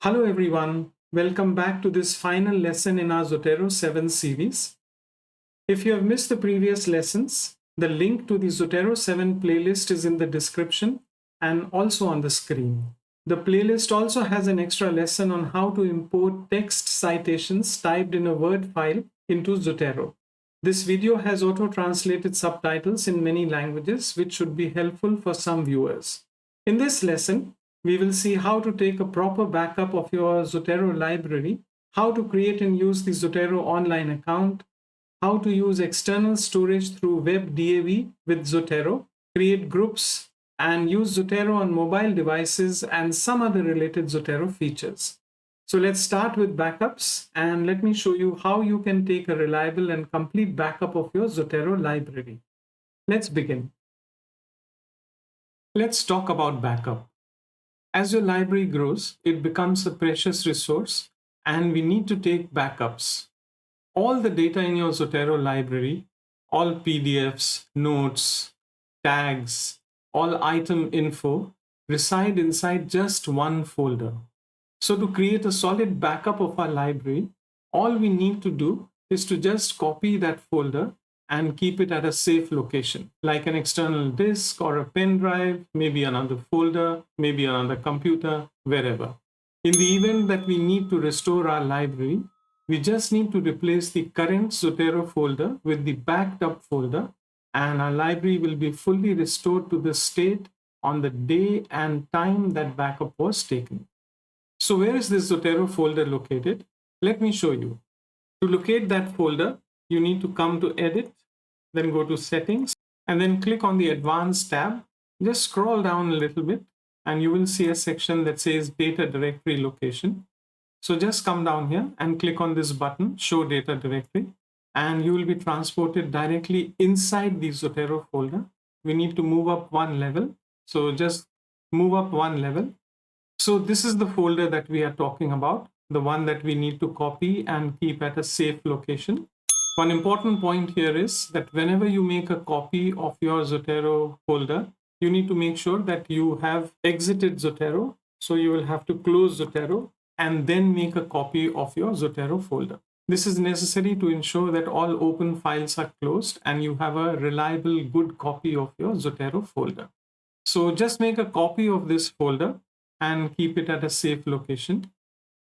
Hello everyone, welcome back to this final lesson in our Zotero 7 series. If you have missed the previous lessons, the link to the Zotero 7 playlist is in the description and also on the screen. The playlist also has an extra lesson on how to import text citations typed in a Word file into Zotero. This video has auto-translated subtitles in many languages, which should be helpful for some viewers. In this lesson, we will see how to take a proper backup of your Zotero library, how to create and use the Zotero online account, how to use external storage through WebDAV with Zotero, create groups, and use Zotero on mobile devices and some other related Zotero features. So let's start with backups, and let me show you how you can take a reliable and complete backup of your Zotero library. Let's begin. Let's talk about backup. As your library grows, it becomes a precious resource, and we need to take backups. All the data in your Zotero library, all PDFs, notes, tags, all item info reside inside just one folder. So to create a solid backup of our library, all we need to do is to just copy that folder and keep it at a safe location, like an external disk or a pen drive, maybe another folder, maybe another computer, wherever. In the event that we need to restore our library, we just need to replace the current Zotero folder with the backed up folder, and our library will be fully restored to the state on the day and time that backup was taken. So where is this Zotero folder located? Let me show you. To locate that folder, you need to come to Edit, then go to Settings, and then click on the Advanced tab. Just scroll down a little bit, and you will see a section that says Data Directory Location. So just come down here and click on this button, Show Data Directory, and you will be transported directly inside the Zotero folder. We need to move up one level. So just move up one level. So this is the folder that we are talking about, the one that we need to copy and keep at a safe location. One important point here is that whenever you make a copy of your Zotero folder, you need to make sure that you have exited Zotero. So you will have to close Zotero and then make a copy of your Zotero folder. This is necessary to ensure that all open files are closed and you have a reliable, good copy of your Zotero folder. So just make a copy of this folder and keep it at a safe location.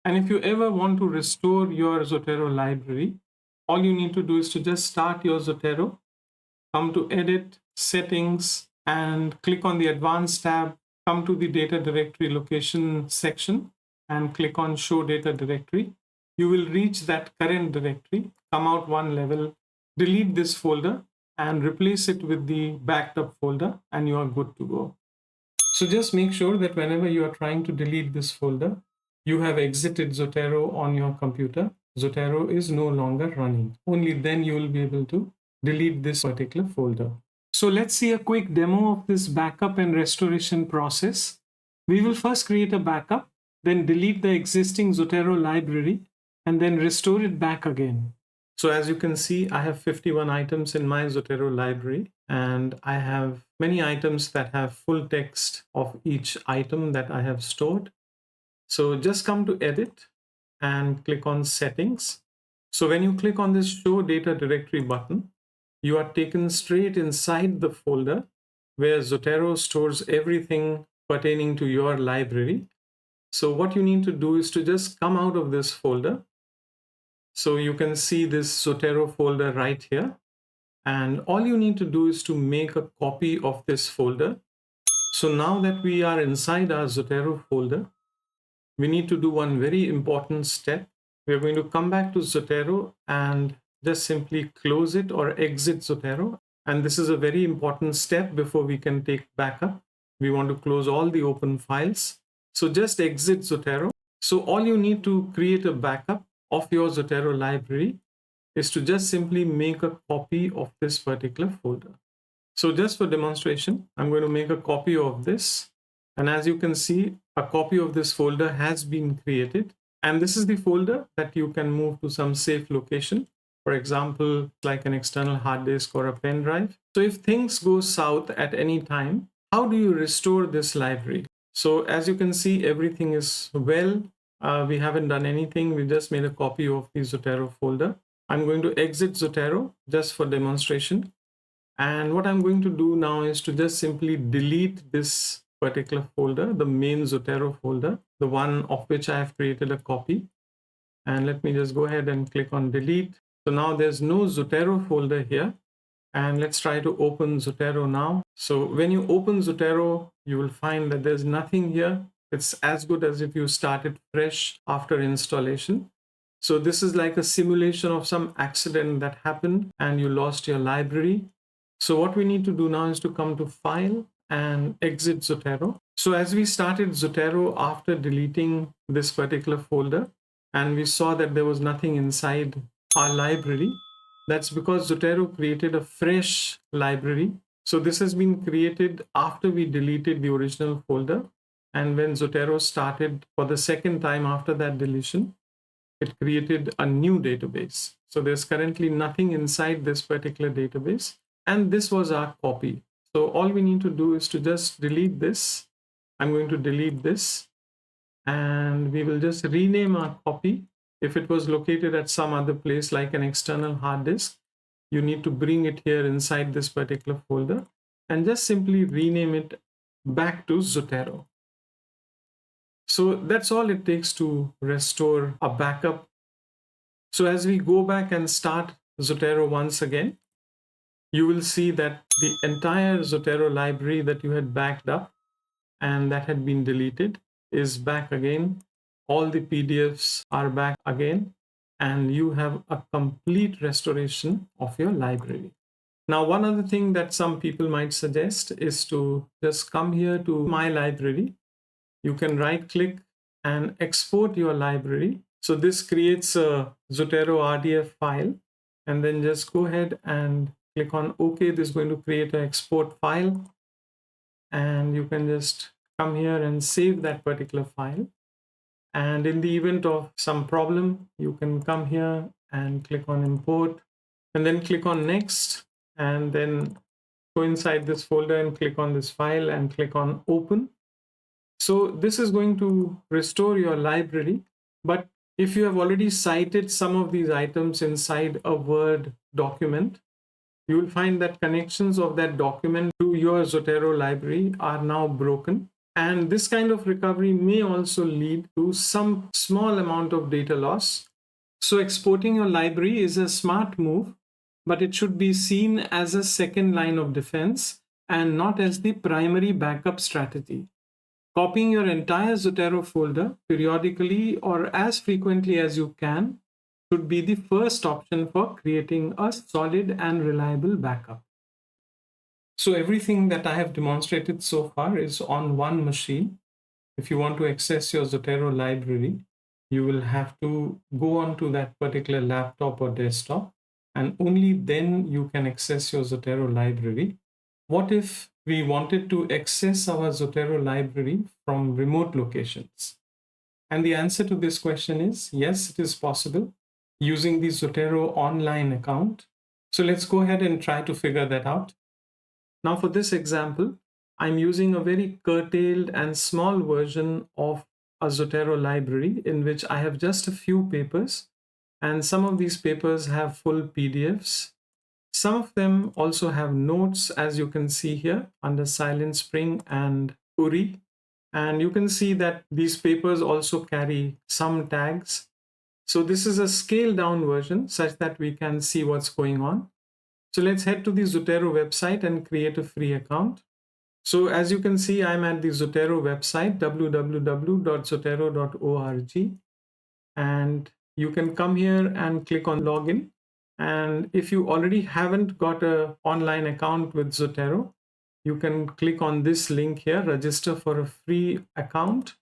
And if you ever want to restore your Zotero library, all you need to do is to just start your Zotero, come to Edit, Settings, and click on the Advanced tab, come to the Data Directory Location section, and click on Show Data Directory. You will reach that current directory, come out one level, delete this folder, and replace it with the backed up folder, and you are good to go. So just make sure that whenever you are trying to delete this folder, you have exited Zotero on your computer. Zotero is no longer running. Only then you will be able to delete this particular folder. So let's see a quick demo of this backup and restoration process. We will first create a backup, then delete the existing Zotero library, and then restore it back again. So as you can see, I have 51 items in my Zotero library, and I have many items that have full text of each item that I have stored. So just come to Edit and click on Settings. So when you click on this Show Data Directory button, you are taken straight inside the folder where Zotero stores everything pertaining to your library. So what you need to do is to just come out of this folder. So you can see this Zotero folder right here. And all you need to do is to make a copy of this folder. So now that we are inside our Zotero folder, we need to do one very important step. We're going to come back to Zotero and just simply close it or exit Zotero. And this is a very important step before we can take backup. We want to close all the open files. So just exit Zotero. So all you need to create a backup of your Zotero library is to just simply make a copy of this particular folder. So just for demonstration, I'm going to make a copy of this. And as you can see, a copy of this folder has been created. And this is the folder that you can move to some safe location. For example, like an external hard disk or a pen drive. So if things go south at any time, how do you restore this library? So as you can see, everything is well We haven't done anything. We just made a copy of the Zotero folder. I'm going to exit Zotero just for demonstration. And what I'm going to do now is to just simply delete this particular folder, the main Zotero folder, the one of which I have created a copy. And let me just go ahead and click on delete. So now there's no Zotero folder here. And let's try to open Zotero now. So when you open Zotero, you will find that there's nothing here. It's as good as if you started fresh after installation. So this is like a simulation of some accident that happened and you lost your library. So what we need to do now is to come to File and exit Zotero. So as we started Zotero after deleting this particular folder, and we saw that there was nothing inside our library, that's because Zotero created a fresh library. So this has been created after we deleted the original folder. And when Zotero started for the second time after that deletion, it created a new database. So there's currently nothing inside this particular database. And this was our copy. So all we need to do is to just delete this. I'm going to delete this. And we will just rename our copy. If it was located at some other place like an external hard disk, you need to bring it here inside this particular folder and just simply rename it back to Zotero. So that's all it takes to restore a backup. So as we go back and start Zotero once again, you will see that the entire Zotero library that you had backed up and that had been deleted is back again. All the PDFs are back again, and you have a complete restoration of your library. Now, one other thing that some people might suggest is to just come here to My Library. You can right click and export your library. So this creates a Zotero RDF file, and then just go ahead and click on OK. This is going to create an export file, and you can just come here and save that particular file. And in the event of some problem, you can come here and click on import and then click on next, and then go inside this folder and click on this file and click on open. So this is going to restore your library. But if you have already cited some of these items inside a Word document, you will find that connections of that document to your Zotero library are now broken. And this kind of recovery may also lead to some small amount of data loss. So exporting your library is a smart move, but it should be seen as a second line of defense and not as the primary backup strategy. Copying your entire Zotero folder periodically or as frequently as you can should be the first option for creating a solid and reliable backup. So everything that I have demonstrated so far is on one machine. If you want to access your Zotero library, you will have to go onto that particular laptop or desktop, and only then you can access your Zotero library. What if we wanted to access our Zotero library from remote locations? And the answer to this question is yes, it is possible using the Zotero online account. So let's go ahead and try to figure that out. Now for this example, I'm using a very curtailed and small version of a Zotero library in which I have just a few papers, and some of these papers have full PDFs. Some of them also have notes, as you can see here under Silent Spring and URI. And you can see that these papers also carry some tags. So this is a scaled down version such that we can see what's going on. So let's head to the Zotero website and create a free account. So as you can see, I'm at the Zotero website, www.zotero.org. And you can come here and click on login. And if you already haven't got an online account with Zotero, you can click on this link here, register for a free account.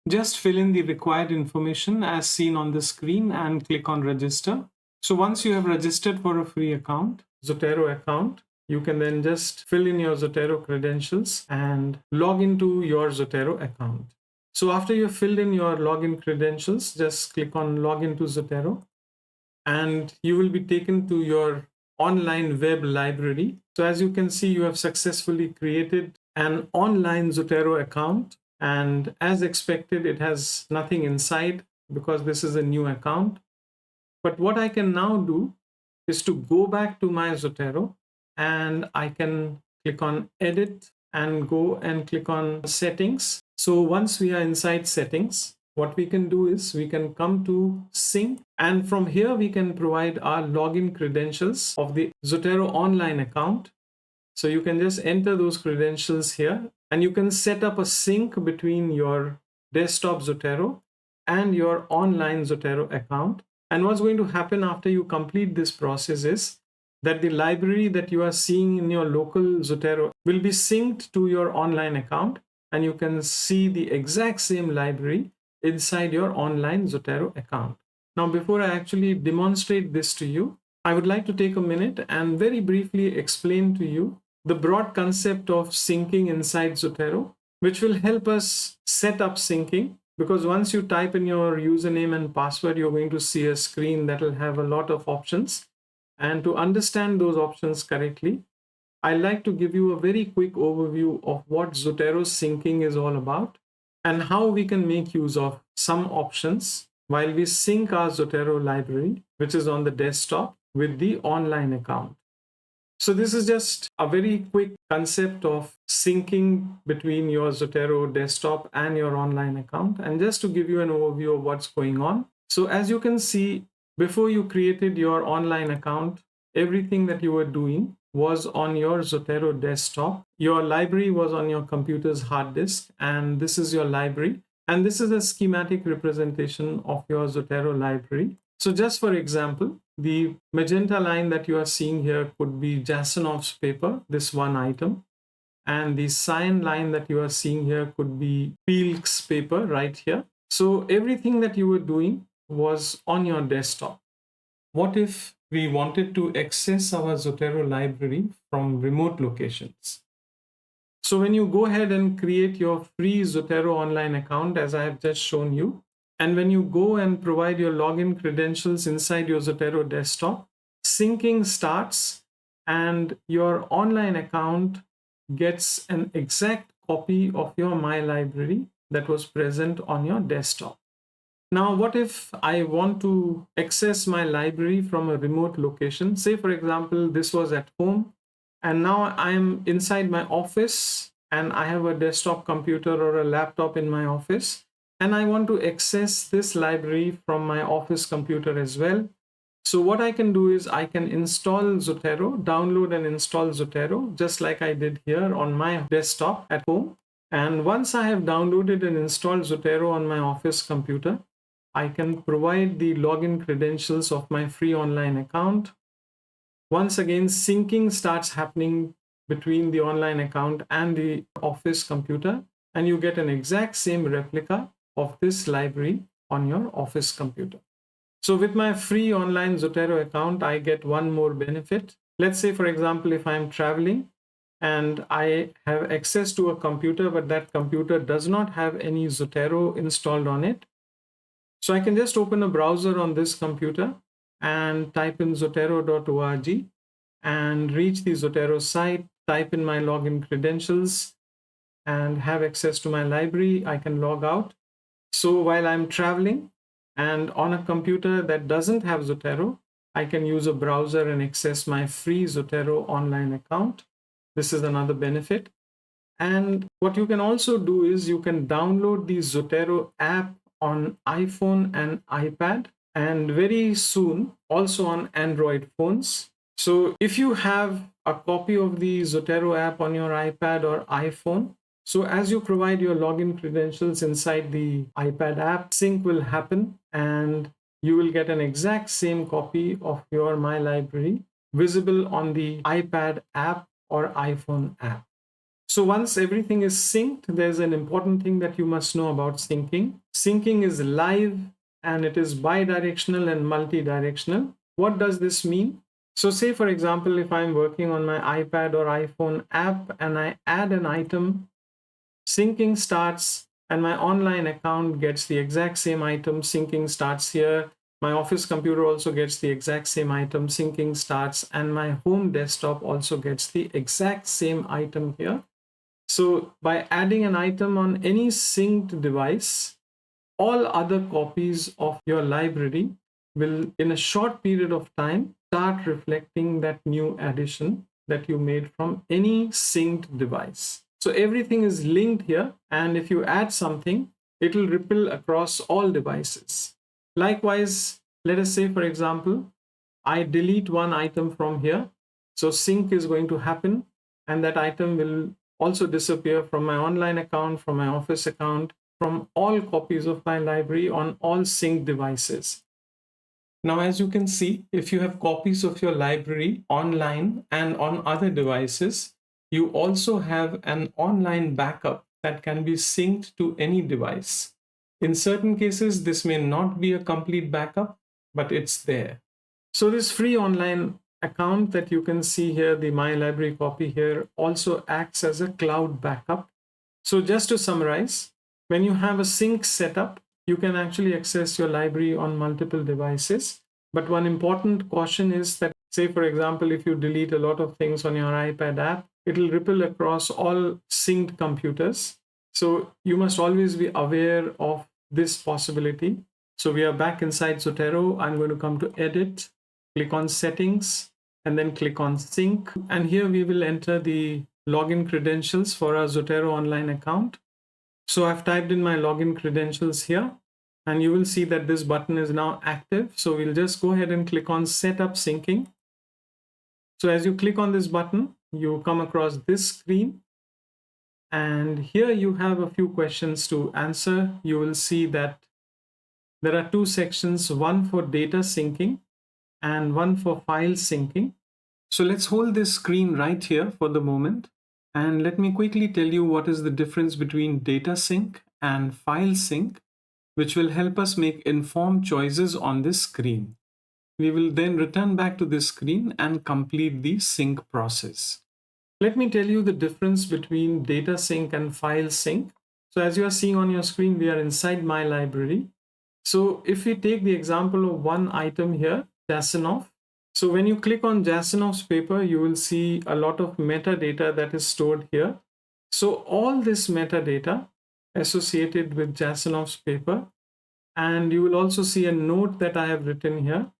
Just fill in the required information as seen on the screen and click on register. So once you have registered for a free account, Zotero account, you can then just fill in your Zotero credentials and log into your Zotero account. So after you've filled in your login credentials, just click on login to Zotero and you will be taken to your online web library. So as you can see, you have successfully created an online Zotero account, And as expected, it has nothing inside because this is a new account. But what I can now do is to go back to my Zotero, and I can click on edit and go and click on settings. So once we are inside settings, what we can do is we can come to sync, and from here we can provide our login credentials of the Zotero online account. So you can just enter those credentials here, and you can set up a sync between your desktop Zotero and your online Zotero account. And what's going to happen after you complete this process is that the library that you are seeing in your local Zotero will be synced to your online account, and you can see the exact same library inside your online Zotero account. Now, before I actually demonstrate this to you, I would like to take a minute and very briefly explain to you the broad concept of syncing inside Zotero, which will help us set up syncing. Because once you type in your username and password, you're going to see a screen that will have a lot of options. And to understand those options correctly, I'd like to give you a very quick overview of what Zotero syncing is all about and how we can make use of some options while we sync our Zotero library, which is on the desktop, with the online account. So this is just a very quick concept of syncing between your Zotero desktop and your online account. And just to give you an overview of what's going on. So as you can see, before you created your online account, everything that you were doing was on your Zotero desktop. Your library was on your computer's hard disk, and this is your library. And this is a schematic representation of your Zotero library. So just for example, the magenta line that you are seeing here could be Jasanoff's paper, this one item. And the cyan line that you are seeing here could be Peel's paper right here. So everything that you were doing was on your desktop. What if we wanted to access our Zotero library from remote locations? So when you go ahead and create your free Zotero online account, as I have just shown you, and when you go and provide your login credentials inside your Zotero desktop, syncing starts and your online account gets an exact copy of your My Library that was present on your desktop. Now, what if I want to access my library from a remote location? Say, for example, this was at home, and now I'm inside my office, and I have a desktop computer or a laptop in my office, and I want to access this library from my office computer as well. So what I can do is I can install Zotero, download and install Zotero, just like I did here on my desktop at home. And once I have downloaded and installed Zotero on my office computer, I can provide the login credentials of my free online account. Once again, syncing starts happening between the online account and the office computer, and you get an exact same replica of this library on your office computer. So with my free online Zotero account, I get one more benefit. Let's say, for example, if I'm traveling and I have access to a computer, but that computer does not have any Zotero installed on it. So I can just open a browser on this computer and type in zotero.org and reach the Zotero site, type in my login credentials and have access to my library. I can log out. So while I'm traveling and on a computer that doesn't have Zotero, I can use a browser and access my free Zotero online account. This is another benefit. And what you can also do is you can download the Zotero app on iPhone and iPad, and very soon also on Android phones. So if you have a copy of the Zotero app on your iPad or iPhone, so as you provide your login credentials inside the iPad app, sync will happen and you will get an exact same copy of your My Library visible on the iPad app or iPhone app. So once everything is synced, there's an important thing that you must know about syncing. Syncing is live and it is bi-directional and multi-directional. What does this mean? So say, for example, if I'm working on my iPad or iPhone app and I add an item, syncing starts and my online account gets the exact same item. Syncing starts here. My office computer also gets the exact same item. Syncing starts, and my home desktop also gets the exact same item here. So by adding an item on any synced device, all other copies of your library will, in a short period of time, start reflecting that new addition that you made from any synced device. So everything is linked here, and if you add something, it will ripple across all devices. Likewise, let us say, for example, I delete one item from here. So sync is going to happen, and that item will also disappear from my online account, from my office account, from all copies of my library on all synced devices. Now, as you can see, if you have copies of your library online and on other devices, you also have an online backup that can be synced to any device. In certain cases, this may not be a complete backup, but it's there. So this free online account that you can see here, the My Library copy here, also acts as a cloud backup. So just to summarize, when you have a sync setup, you can actually access your library on multiple devices. But one important caution is that, say, for example, if you delete a lot of things on your iPad app, it will ripple across all synced computers. So you must always be aware of this possibility. So we are back inside Zotero. I'm going to come to Edit, click on Settings, and then click on Sync. And here we will enter the login credentials for our Zotero online account. So I've typed in my login credentials here, and you will see that this button is now active. So we'll just go ahead and click on Setup Syncing. So as you click on this button, you come across this screen. And here you have a few questions to answer. You will see that there are two sections, one for data syncing and one for file syncing. So let's hold this screen right here for the moment. And let me quickly tell you what is the difference between data sync and file sync, which will help us make informed choices on this screen. We will then return back to this screen and complete the sync process. Let me tell you the difference between data sync and file sync. So as you are seeing on your screen, we are inside my library. So if we take the example of one item here, Jasanoff. So when you click on Jasanoff's paper, you will see a lot of metadata that is stored here. So all this metadata associated with Jasanoff's paper, and you will also see a note that I have written here.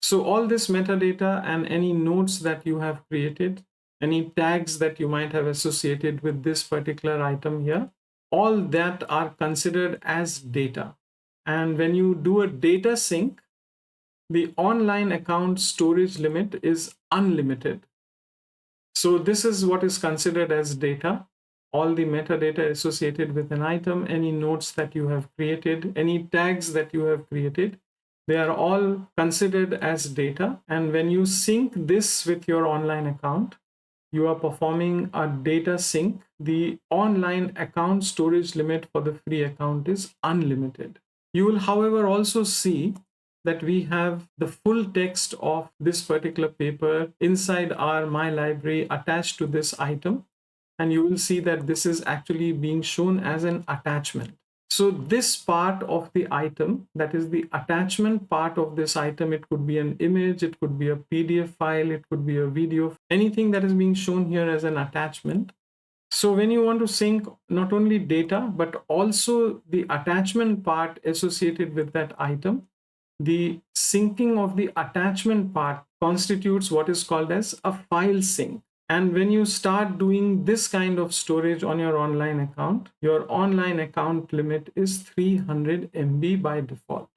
So all this metadata and any notes that you have created, any tags that you might have associated with this particular item here, all that are considered as data. And when you do a data sync, the online account storage limit is unlimited. So this is what is considered as data. All the metadata associated with an item, any notes that you have created, any tags that you have created, they are all considered as data. And when you sync this with your online account, you are performing a data sync. The online account storage limit for the free account is unlimited. You will, however, also see that we have the full text of this particular paper inside our My Library attached to this item. And you will see that this is actually being shown as an attachment. So this part of the item, that is the attachment part of this item, it could be an image, it could be a PDF file, it could be a video, anything that is being shown here as an attachment. So when you want to sync not only data, but also the attachment part associated with that item, the syncing of the attachment part constitutes what is called as a file sync. And when you start doing this kind of storage on your online account, your online account limit is 300 MB by default.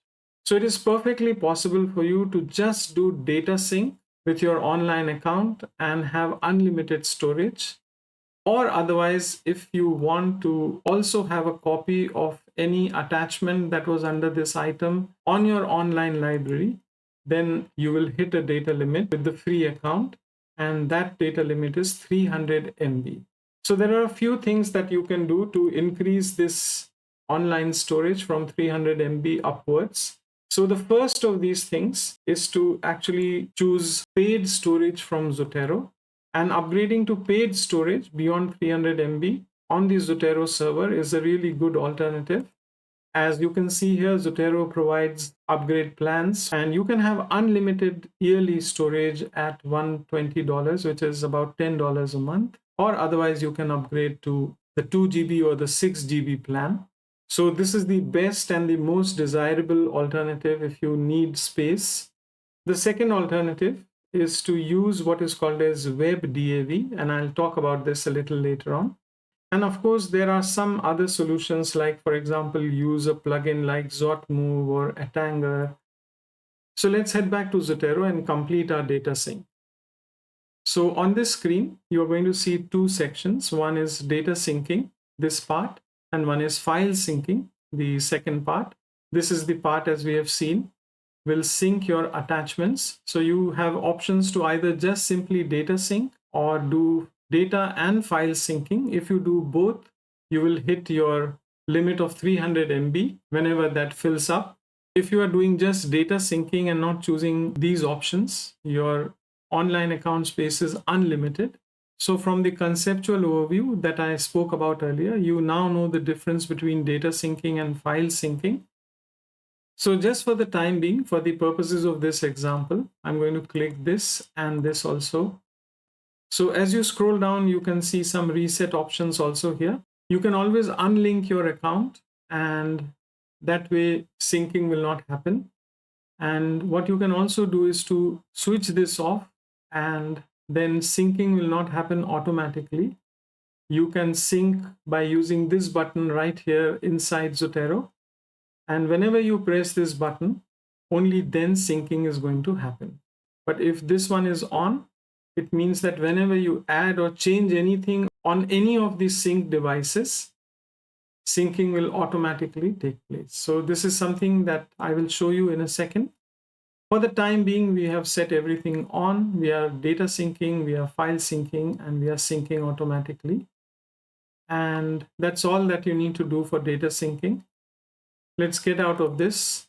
So it is perfectly possible for you to just do data sync with your online account and have unlimited storage. Or otherwise, if you want to also have a copy of any attachment that was under this item on your online library, then you will hit a data limit with the free account, and that data limit is 300 MB. So there are a few things that you can do to increase this online storage from 300 MB upwards. So the first of these things is to actually choose paid storage from Zotero. And upgrading to paid storage beyond 300 MB on the Zotero server is a really good alternative. As you can see here, Zotero provides upgrade plans, and you can have unlimited yearly storage at $120, which is about $10 a month. or otherwise you can upgrade to the 2 GB or the 6 GB plan. So this is the best and the most desirable alternative if you need space. The second alternative is to use what is called as WebDAV, and I'll talk about this a little later on. And of course, there are some other solutions like, for example, use a plugin like Zotmove or Atanger. So let's head back to Zotero and complete our data sync. So on this screen, you're going to see two sections. One is data syncing, this part, and one is file syncing, the second part. This is the part, as we have seen, will sync your attachments. So you have options to either just simply data sync or do data and file syncing. If you do both, you will hit your limit of 300 MB whenever that fills up. If you are doing just data syncing and not choosing these options, your online account space is unlimited. So from the conceptual overview that I spoke about earlier, you now know the difference between data syncing and file syncing. So just for the time being, for the purposes of this example, I'm going to click this and this also. So as you scroll down, you can see some reset options also here. You can always unlink your account, and that way syncing will not happen. And what you can also do is to switch this off, and then syncing will not happen automatically. You can sync by using this button right here inside Zotero. And whenever you press this button, only then syncing is going to happen. But if this one is on, it means that whenever you add or change anything on any of these sync devices, syncing will automatically take place. So this is something that I will show you in a second. For the time being, we have set everything on. We are data syncing, we are file syncing, and we are syncing automatically. And that's all that you need to do for data syncing. Let's get out of this.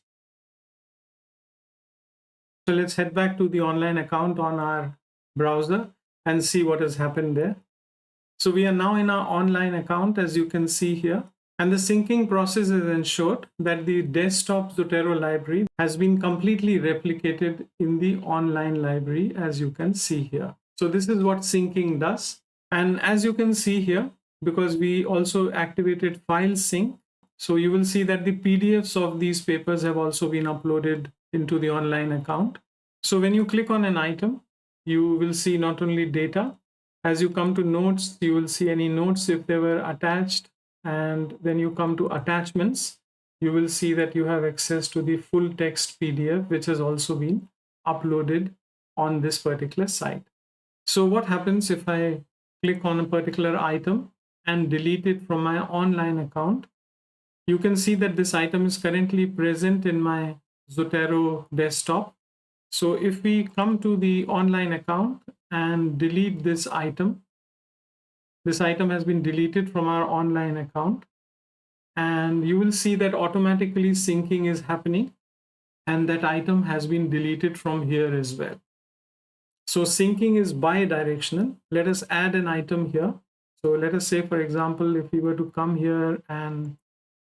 So let's head back to the online account on our browser and see what has happened there. So we are now in our online account, as you can see here. And the syncing process is ensured that the desktop Zotero library has been completely replicated in the online library, as you can see here. So this is what syncing does. And as you can see here, because we also activated file sync, so you will see that the PDFs of these papers have also been uploaded into the online account. So when you click on an item, you will see not only data. As you come to notes, you will see any notes if they were attached. And when you come to attachments, you will see that you have access to the full text PDF, which has also been uploaded on this particular site. So what happens if I click on a particular item and delete it from my online account? You can see that this item is currently present in my Zotero desktop. So if we come to the online account and delete this item has been deleted from our online account. And you will see that automatically syncing is happening, and that item has been deleted from here as well. So syncing is bi-directional. Let us add an item here. So let us say, for example, if we were to come here and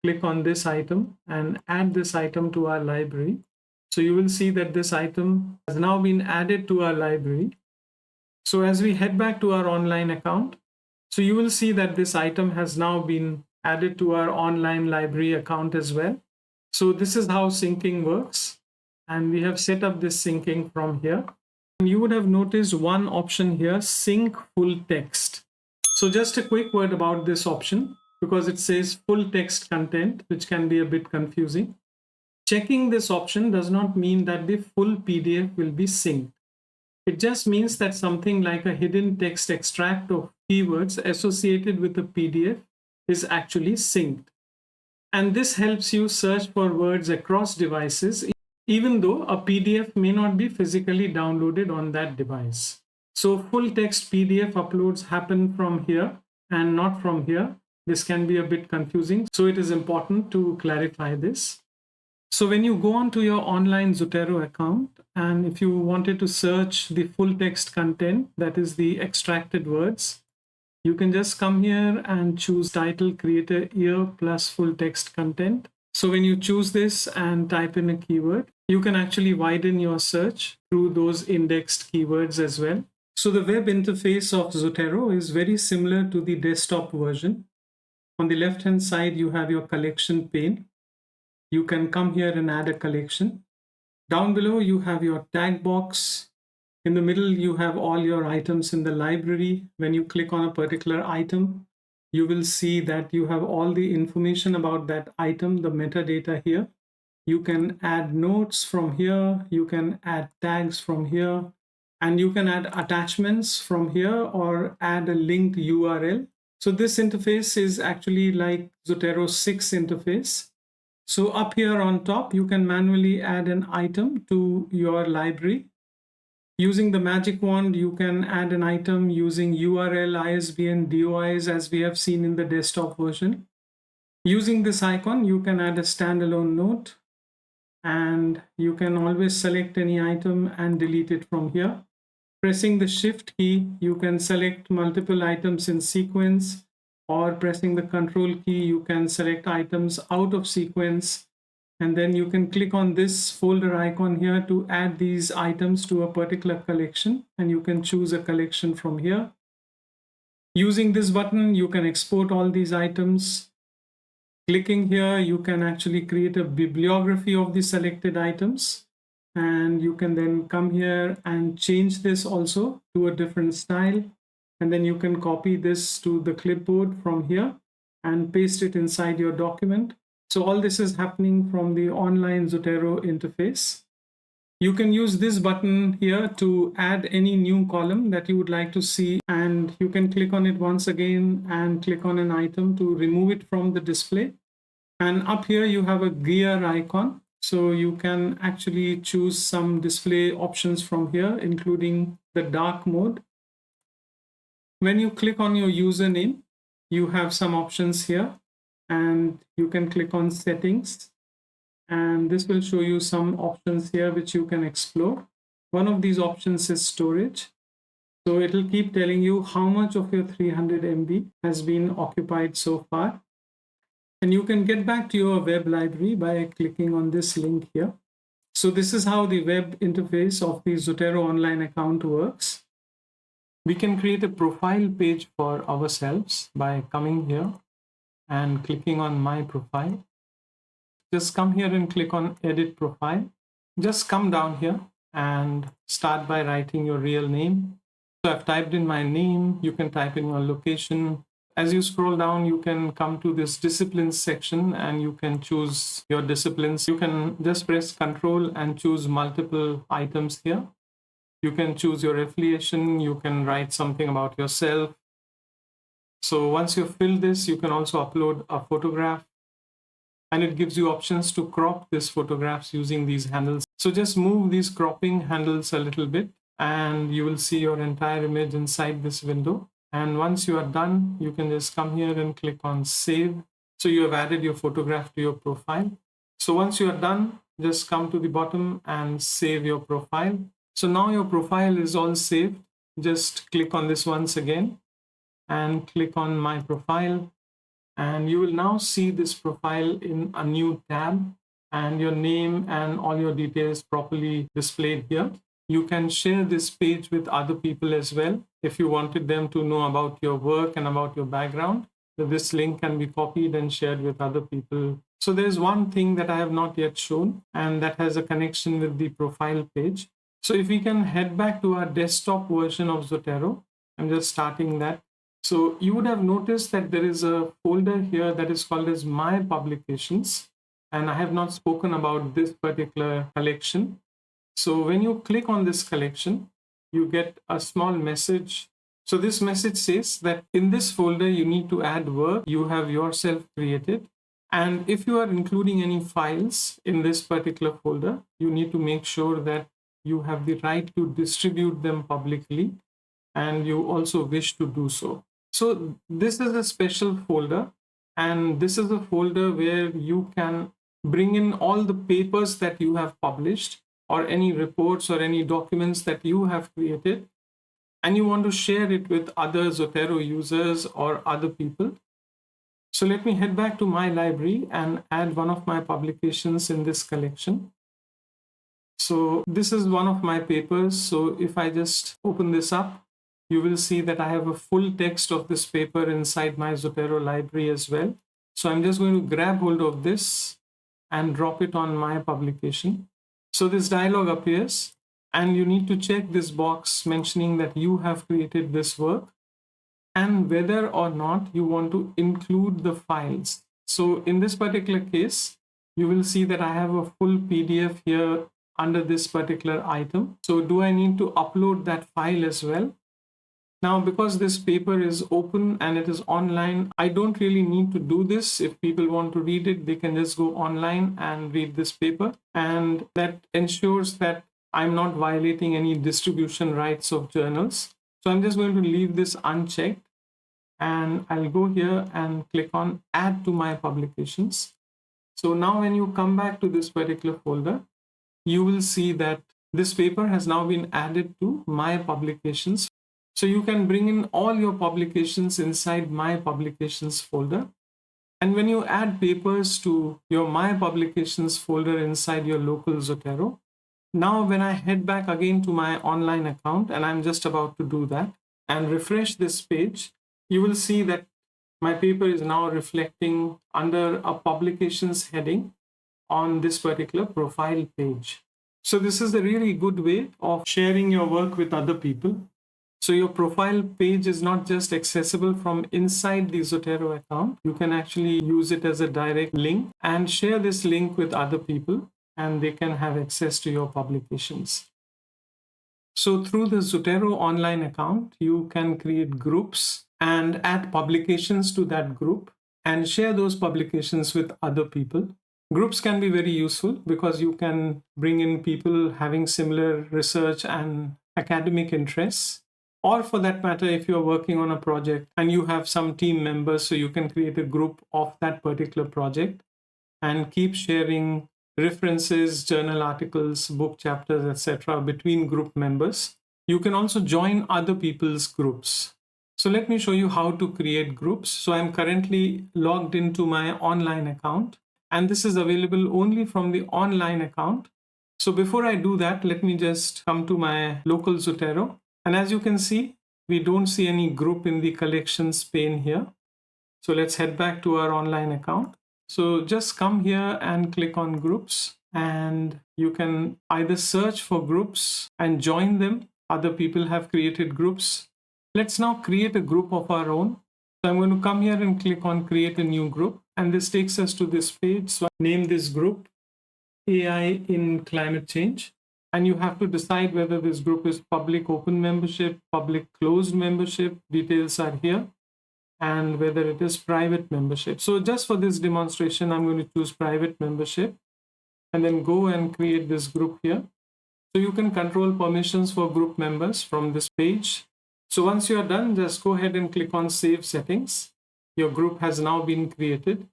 click on this item and add this item to our library. So you will see that this item has now been added to our library. So as we head back to our online account, so you will see that this item has now been added to our online library account as well. So this is how syncing works. And we have set up this syncing from here. And you would have noticed one option here, sync full text. So just a quick word about this option, because it says full text content, which can be a bit confusing. Checking this option does not mean that the full PDF will be synced. It just means that something like a hidden text extract of keywords associated with a PDF is actually synced. And this helps you search for words across devices, even though a PDF may not be physically downloaded on that device. So full text PDF uploads happen from here and not from here. This can be a bit confusing, so it is important to clarify this. So when you go on to your online Zotero account, and if you wanted to search the full text content, that is the extracted words, you can just come here and choose title creator year plus full text content. So when you choose this and type in a keyword, you can actually widen your search through those indexed keywords as well. So the web interface of Zotero is very similar to the desktop version. On the left-hand side, you have your collection pane. You can come here and add a collection. Down below, you have your tag box. In the middle, you have all your items in the library. When you click on a particular item, you will see that you have all the information about that item, the metadata here. You can add notes from here. You can add tags from here. And you can add attachments from here or add a linked URL. So this interface is actually like Zotero 6 interface. So up here on top, you can manually add an item to your library. Using the magic wand, you can add an item using URL, ISBN, DOIs as we have seen in the desktop version. Using this icon, you can add a standalone note, and you can always select any item and delete it from here. Pressing the Shift key, you can select multiple items in sequence, or pressing the Control key, you can select items out of sequence. And then you can click on this folder icon here to add these items to a particular collection, and you can choose a collection from here. Using this button, you can export all these items. Clicking here, you can actually create a bibliography of the selected items, and you can then come here and change this also to a different style. And then you can copy this to the clipboard from here and paste it inside your document. So all this is happening from the online Zotero interface. You can use this button here to add any new column that you would like to see, and you can click on it once again and click on an item to remove it from the display. And up here you have a gear icon. So you can actually choose some display options from here, including the dark mode. When you click on your username, you have some options here, and you can click on settings, and this will show you some options here which you can explore. One of these options is storage. So it will keep telling you how much of your 300 MB has been occupied so far. And you can get back to your web library by clicking on this link here. So this is how the web interface of the Zotero online account works. We can create a profile page for ourselves by coming here and clicking on My Profile. Just come here and click on Edit Profile. Just come down here and start by writing your real name. So I've typed in my name. You can type in your location. As you scroll down, you can come to this disciplines section and you can choose your disciplines. You can just press Control and choose multiple items here. You can choose your affiliation. You can write something about yourself. So once you've filled this, you can also upload a photograph, and it gives you options to crop these photographs using these handles. So just move these cropping handles a little bit, and you will see your entire image inside this window. And once you are done, you can just come here and click on Save. So you have added your photograph to your profile. So once you are done, just come to the bottom and save your profile. So now your profile is all saved. Just click on this once again and click on My Profile. And you will now see this profile in a new tab, and your name and all your details properly displayed here. You can share this page with other people as well. If you wanted them to know about your work and about your background, so this link can be copied and shared with other people. So there's one thing that I have not yet shown, and that has a connection with the profile page. So if we can head back to our desktop version of Zotero, I'm just starting that. So you would have noticed that there is a folder here that is called as My Publications, and I have not spoken about this particular collection. So when you click on this collection, you get a small message. So this message says that in this folder, you need to add work you have yourself created. And if you are including any files in this particular folder, you need to make sure that you have the right to distribute them publicly, and you also wish to do so. So this is a special folder, and this is a folder where you can bring in all the papers that you have published, or any reports or any documents that you have created, and you want to share it with other Zotero users or other people. So let me head back to my library and add one of my publications in this collection. So this is one of my papers. So if I just open this up, you will see that I have a full text of this paper inside my Zotero library as well. So I'm just going to grab hold of this and drop it on my publication. So this dialog appears, and you need to check this box mentioning that you have created this work and whether or not you want to include the files. So in this particular case, you will see that I have a full PDF here under this particular item. So do I need to upload that file as well? Now, because this paper is open and it is online, I don't really need to do this. If people want to read it, they can just go online and read this paper. And that ensures that I'm not violating any distribution rights of journals. So I'm just going to leave this unchecked. And I'll go here and click on Add to my publications. So now when you come back to this particular folder, you will see that this paper has now been added to my publications. So you can bring in all your publications inside my publications folder. And when you add papers to your my publications folder inside your local Zotero, now when I head back again to my online account, and I'm just about to do that and refresh this page, you will see that my paper is now reflecting under a publications heading on this particular profile page. So this is a really good way of sharing your work with other people. So your profile page is not just accessible from inside the Zotero account. You can actually use it as a direct link and share this link with other people, and they can have access to your publications. So through the Zotero online account, you can create groups and add publications to that group and share those publications with other people. Groups can be very useful because you can bring in people having similar research and academic interests. Or for that matter, if you're working on a project and you have some team members, so you can create a group of that particular project and keep sharing references, journal articles, book chapters, etc. between group members. You can also join other people's groups. So let me show you how to create groups. So I'm currently logged into my online account, and this is available only from the online account. So before I do that, let me just come to my local Zotero. And as you can see, we don't see any group in the collections pane here. So let's head back to our online account. So just come here and click on groups, and you can either search for groups and join them. Other people have created groups. Let's now create a group of our own. So I'm going to come here and click on create a new group, and this takes us to this page. So I name this group AI in Climate Change. And you have to decide whether this group is public open membership, public closed membership. Details are here. And whether it is private membership. So just for this demonstration, I'm going to choose private membership and then go and create this group here. So you can control permissions for group members from this page. So once you're done, just go ahead and click on Save Settings. Your group has now been created.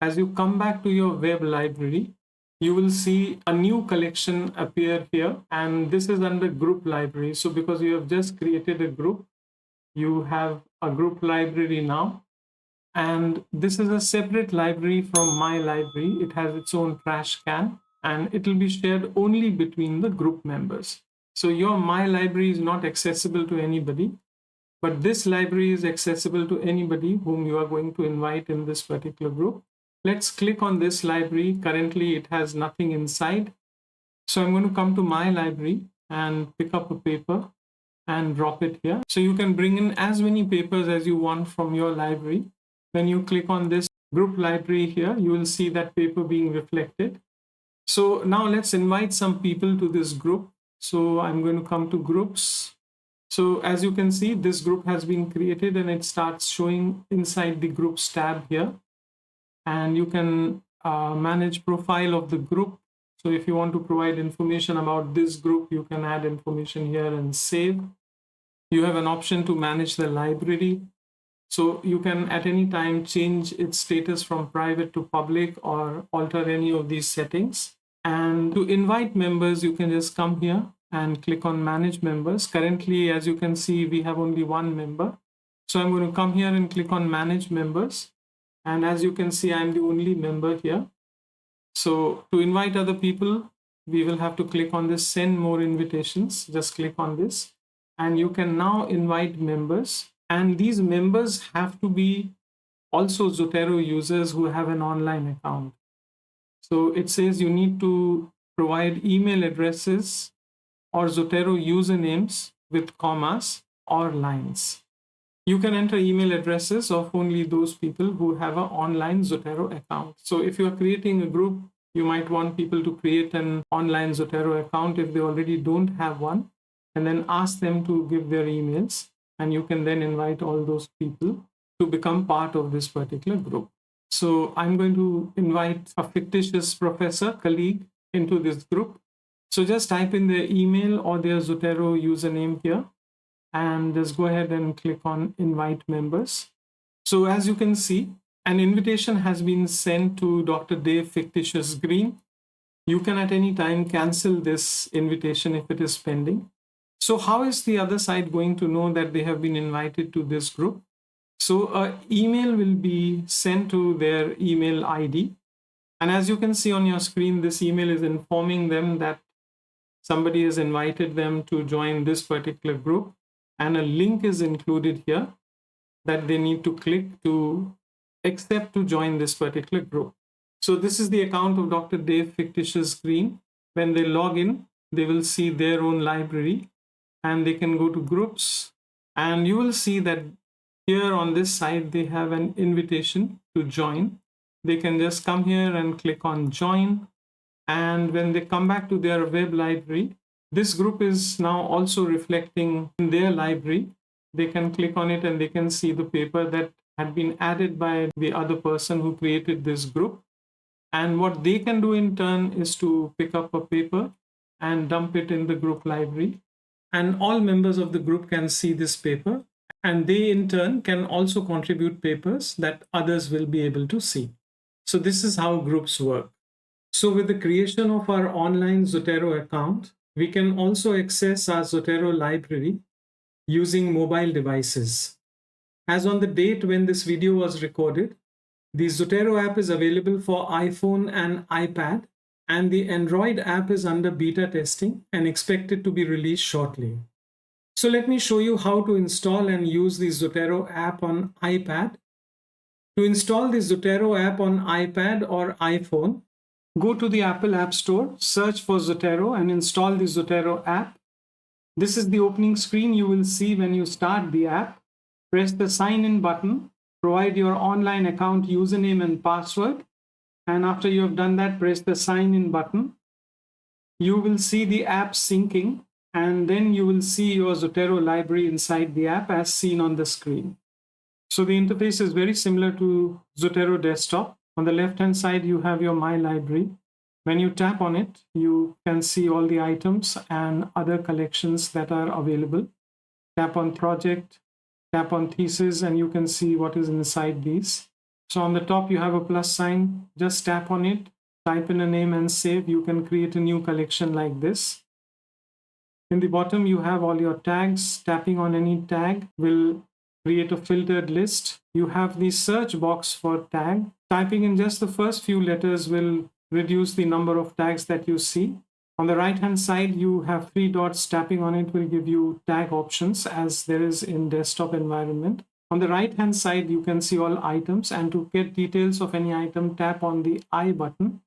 As you come back to your web library, you will see a new collection appear here, and this is under group library. So because you have just created a group, you have a group library now, and this is a separate library from my library. It has its own trash can, and it will be shared only between the group members. So your my library is not accessible to anybody, but this library is accessible to anybody whom you are going to invite in this particular group. Let's click on this library. Currently it has nothing inside. So I'm going to come to my library and pick up a paper and drop it here. So you can bring in as many papers as you want from your library. When you click on this group library here, you will see that paper being reflected. So now let's invite some people to this group. So I'm going to come to groups. So as you can see, this group has been created and it starts showing inside the groups tab here. And you can manage profile of the group. So if you want to provide information about this group, you can add information here and save. You have an option to manage the library. So you can at any time change its status from private to public or alter any of these settings. And to invite members, you can just come here and click on manage members. Currently, as you can see, we have only one member. So I'm going to come here and click on manage members. And as you can see, I'm the only member here. So to invite other people, we will have to click on this send more invitations. Just click on this. and you can now invite members, and these members have to be also Zotero users who have an online account. So it says you need to provide email addresses or Zotero usernames with commas or lines. You can enter email addresses of only those people who have an online Zotero account. So if you are creating a group, you might want people to create an online Zotero account if they already don't have one, and then ask them to give their emails, and you can then invite all those people to become part of this particular group. So I'm going to invite a fictitious professor colleague into this group. So just type in their email or their Zotero username here, and just go ahead and click on invite members. So as you can see, an invitation has been sent to Dr. Dave Fictitious Green. You can at any time cancel this invitation if it is pending. So how is the other side going to know that they have been invited to this group? So an email will be sent to their email ID. And as you can see on your screen, this email is informing them that somebody has invited them to join this particular group. And a link is included here that they need to click to accept to join this particular group. So this is the account of Dr. Dave Fictitious Green. When they log in, they will see their own library, and they can go to groups, and you will see that here on this side they have an invitation to join. They can just come here and click on join, and when they come back to their web library, this group is now also reflecting in their library. They can click on it and they can see the paper that had been added by the other person who created this group. And what they can do in turn is to pick up a paper and dump it in the group library. And all members of the group can see this paper, and they in turn can also contribute papers that others will be able to see. So this is how groups work. So with the creation of our online Zotero account, we can also access our Zotero library using mobile devices. As on the date when this video was recorded, the Zotero app is available for iPhone and iPad, and the Android app is under beta testing and expected to be released shortly. So let me show you how to install and use the Zotero app on iPad. To install the Zotero app on iPad or iPhone, go to the Apple App Store, search for Zotero and install the Zotero app. This is the opening screen you will see when you start the app. Press the sign in button, provide your online account username and password, and after you have done that, press the sign in button. You will see the app syncing, and then you will see your Zotero library inside the app as seen on the screen. So the interface is very similar to Zotero desktop. On the left hand side, you have your My Library. When you tap on it, you can see all the items and other collections that are available. Tap on project, tap on thesis, and you can see what is inside these. So on the top, you have a plus sign. Just tap on it, type in a name and save. You can create a new collection like this. In the bottom, you have all your tags. Tapping on any tag will create a filtered list. You have the search box for tag. Typing in just the first few letters will reduce the number of tags that you see. On the right hand side, you have 3 dots. Tapping on it will give you tag options as there is in desktop environment. On the right hand side, you can see all items, and to get details of any item, tap on the I button.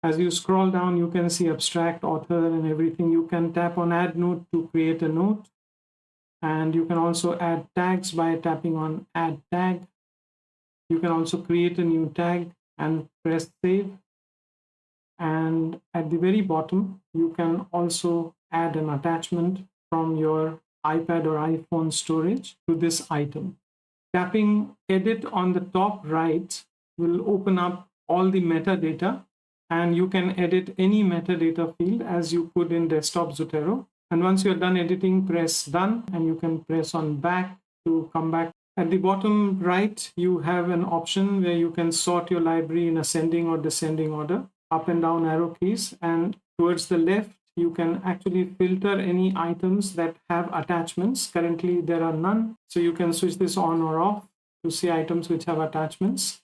As you scroll down, you can see abstract, author, and everything. You can tap on add note to create a note. And you can also add tags by tapping on add tag. You can also create a new tag and press save. And at the very bottom, you can also add an attachment from your iPad or iPhone storage to this item. Tapping edit on the top right will open up all the metadata, and you can edit any metadata field as you could in desktop Zotero. And once you're done editing, press done, and you can press on back to come back. At the bottom right, you have an option where you can sort your library in ascending or descending order, up and down arrow keys. And towards the left, you can actually filter any items that have attachments. Currently, there are none. So you can switch this on or off to see items which have attachments.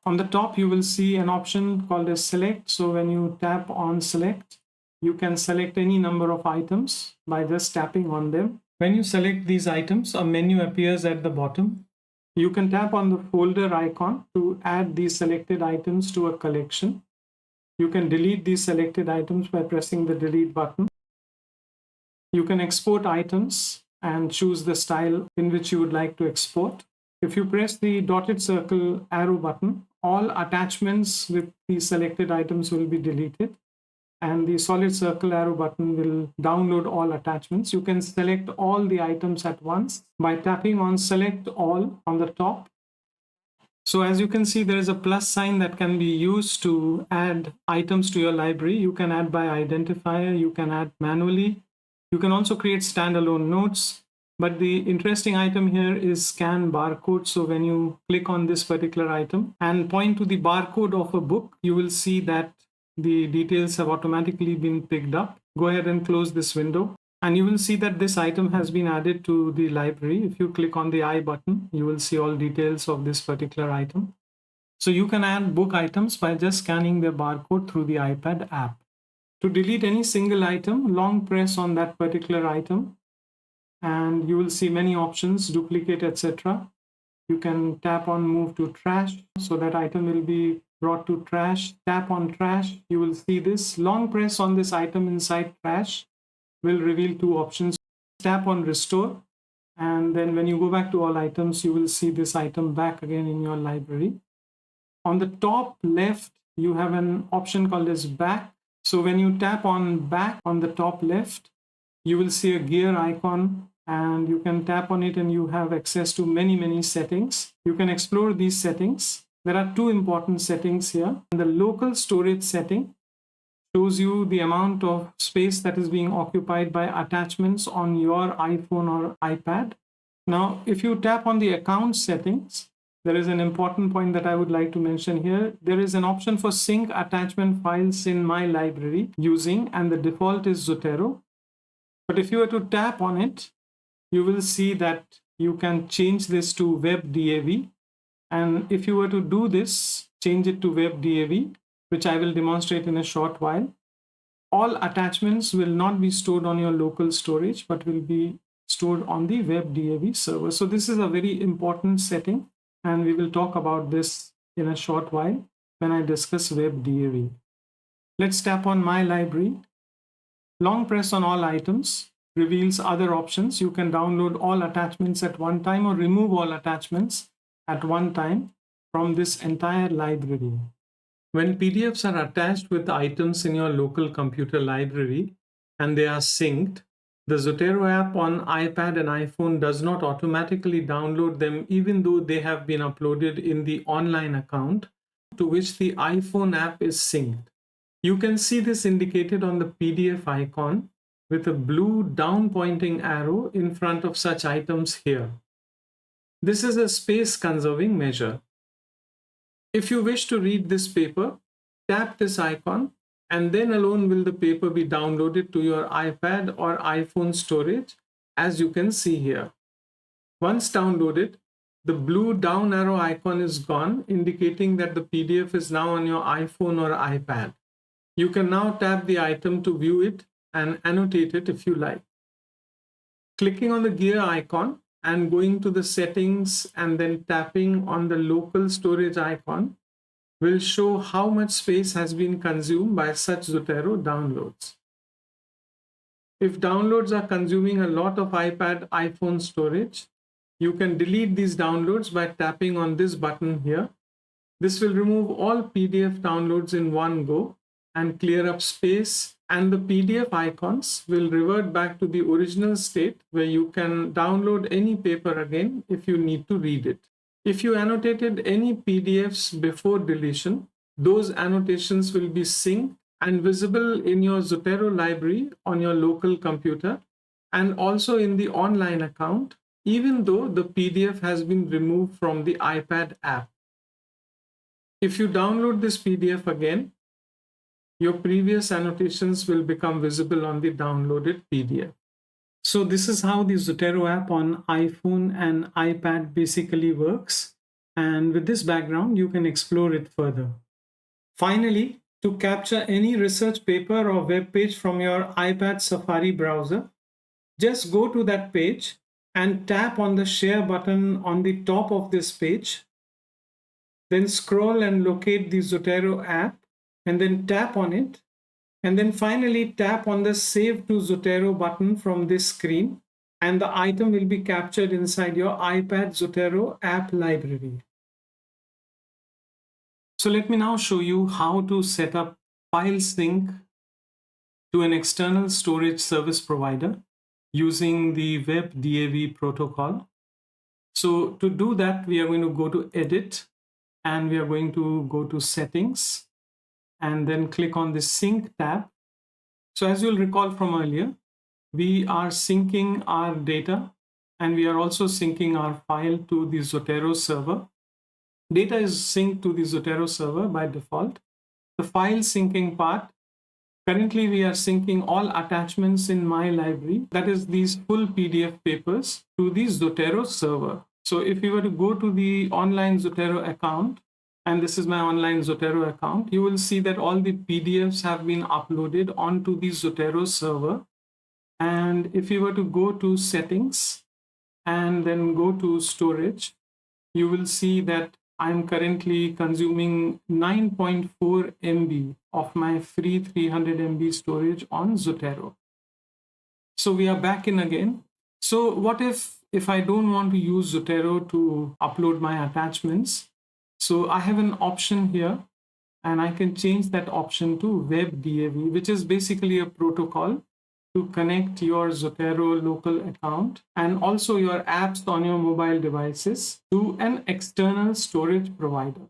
On the top, you will see an option called as select. So when you tap on select, you can select any number of items by just tapping on them. When you select these items, a menu appears at the bottom. You can tap on the folder icon to add these selected items to a collection. You can delete these selected items by pressing the delete button. You can export items and choose the style in which you would like to export. If you press the dotted circle arrow button, all attachments with the selected items will be deleted, and the solid circle arrow button will download all attachments. You can select all the items at once by tapping on select all on the top. So as you can see, there is a plus sign that can be used to add items to your library. You can add by identifier, you can add manually. You can also create standalone notes. But the interesting item here is scan barcode. So when you click on this particular item and point to the barcode of a book, you will see that the details have automatically been picked up. Go ahead and close this window. And you will see that this item has been added to the library. If you click on the I button, you will see all details of this particular item. So you can add book items by just scanning their barcode through the iPad app. To delete any single item, long press on that particular item and you will see many options, duplicate, etc. You can tap on move to trash, so that item will be brought to trash. Tap on trash, you will see this. Long press on this item inside trash will reveal two options. Tap on restore, and then when you go back to all items, you will see this item back again in your library. On the top left, you have an option called as back. So when you tap on back on the top left, you will see a gear icon, and you can tap on it and you have access to many settings. You can explore these settings. There are two important settings here. The local storage setting shows you the amount of space that is being occupied by attachments on your iPhone or iPad. Now, if you tap on the account settings, there is an important point that I would like to mention here. There is an option for sync attachment files in my library using, and the default is Zotero. But if you were to tap on it, you will see that you can change this to WebDAV. And if you were to do this, change it to WebDAV, which I will demonstrate in a short while, all attachments will not be stored on your local storage, but will be stored on the WebDAV server. So this is a very important setting, and we will talk about this in a short while when I discuss WebDAV. Let's tap on My Library. Long press on all items reveals other options. You can download all attachments at one time or remove all attachments at one time from this entire library. When PDFs are attached with items in your local computer library and they are synced, the Zotero app on iPad and iPhone does not automatically download them, even though they have been uploaded in the online account to which the iPhone app is synced. You can see this indicated on the PDF icon with a blue down pointing arrow in front of such items here. This is a space conserving measure. If you wish to read this paper, tap this icon, and then alone will the paper be downloaded to your iPad or iPhone storage, as you can see here. Once downloaded, the blue down arrow icon is gone, indicating that the PDF is now on your iPhone or iPad. You can now tap the item to view it and annotate it if you like. Clicking on the gear icon and going to the settings and then tapping on the local storage icon will show how much space has been consumed by such Zotero downloads. If downloads are consuming a lot of iPad, iPhone storage, you can delete these downloads by tapping on this button here. This will remove all PDF downloads in one go and clear up space, and the PDF icons will revert back to the original state where you can download any paper again if you need to read it. If you annotated any PDFs before deletion, those annotations will be synced and visible in your Zotero library on your local computer and also in the online account, even though the PDF has been removed from the iPad app. If you download this PDF again, your previous annotations will become visible on the downloaded PDF. So this is how the Zotero app on iPhone and iPad basically works. And with this background, you can explore it further. Finally, to capture any research paper or web page from your iPad Safari browser, just go to that page and tap on the share button on the top of this page. Then scroll and locate the Zotero app and then tap on it. And then finally tap on the Save to Zotero button from this screen, and the item will be captured inside your iPad Zotero app library. So let me now show you how to set up file sync to an external storage service provider using the WebDAV protocol. So to do that, we are going to go to Edit and we are going to go to Settings and then click on the Sync tab. So as you'll recall from earlier, we are syncing our data and we are also syncing our file to the Zotero server. Data is synced to the Zotero server by default. The file syncing part, currently we are syncing all attachments in my library, that is these full PDF papers, to the Zotero server. So if you were to go to the online Zotero account, and this is my online Zotero account, you will see that all the PDFs have been uploaded onto the Zotero server. And if you were to go to Settings and then go to Storage, you will see that I'm currently consuming 9.4 MB of my free 300 MB storage on Zotero. So we are back in again. So what if I don't want to use Zotero to upload my attachments? So I have an option here and I can change that option to WebDAV, which is basically a protocol to connect your Zotero local account and also your apps on your mobile devices to an external storage provider.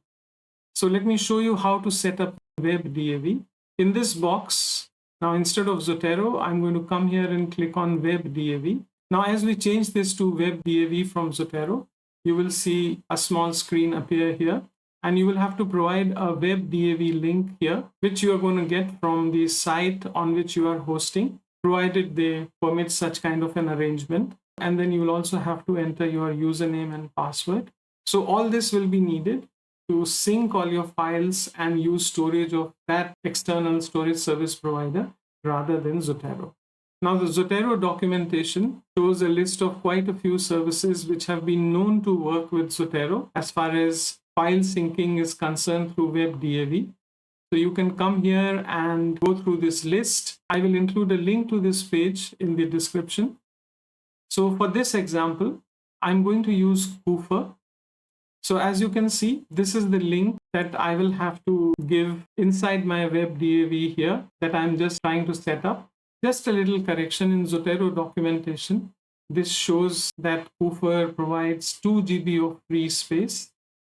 So let me show you how to set up WebDAV. In this box, now instead of Zotero, I'm going to come here and click on WebDAV. Now as we change this to WebDAV from Zotero, you will see a small screen appear here. And you will have to provide a WebDAV link here, which you are going to get from the site on which you are hosting, provided they permit such kind of an arrangement. And then you will also have to enter your username and password. So all this will be needed to sync all your files and use storage of that external storage service provider rather than Zotero. Now the Zotero documentation shows a list of quite a few services which have been known to work with Zotero as far as file syncing is concerned through WebDAV. So you can come here and go through this list. I will include a link to this page in the description. So for this example, I'm going to use Koofr. So as you can see, this is the link that I will have to give inside my WebDAV here that I'm just trying to set up. Just a little correction in Zotero documentation. This shows that Koofr provides 2 GB of free space.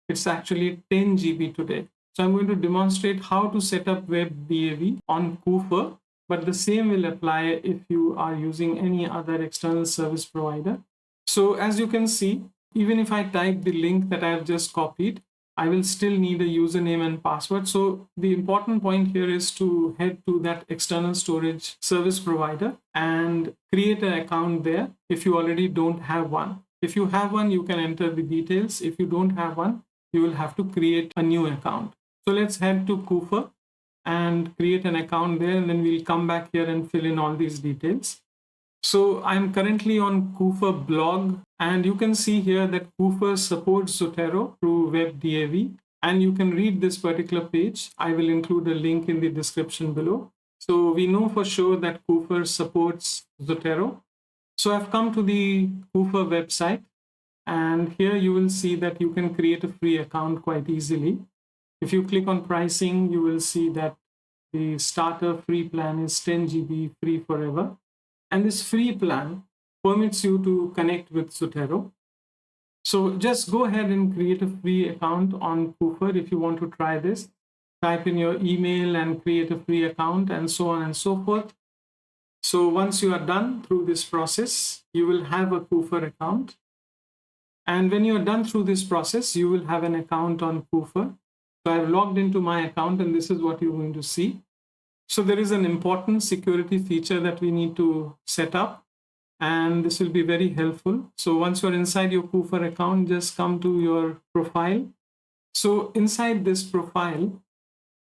It's actually 10 GB today. So I'm going to demonstrate how to set up WebDAV on Koofr, but the same will apply if you are using any other external service provider. So as you can see, even if I type the link that I have just copied, I will still need a username and password. So the important point here is to head to that external storage service provider and create an account there if you already don't have one. If you have one, you can enter the details. If you don't have one, you will have to create a new account. So let's head to Koofr and create an account there, and then we'll come back here and fill in all these details. So I'm currently on Koofr blog, and you can see here that Koofr supports Zotero through WebDAV, and you can read this particular page. I will include a link in the description below. So we know for sure that Koofr supports Zotero. So I've come to the Koofr website, and here you will see that you can create a free account quite easily. If you click on pricing, you will see that the starter free plan is 10 GB free forever. And this free plan permits you to connect with Zotero. So just go ahead and create a free account on Koofr if you want to try this. Type in your email and create a free account and so on and so forth. So once you are done through this process, you will have a Koofr account. And when you are done through this process, you will have an account on Koofr. So I've logged into my account and this is what you're going to see. So there is an important security feature that we need to set up, and this will be very helpful. So once you're inside your Koofr account, just come to your profile. So inside this profile,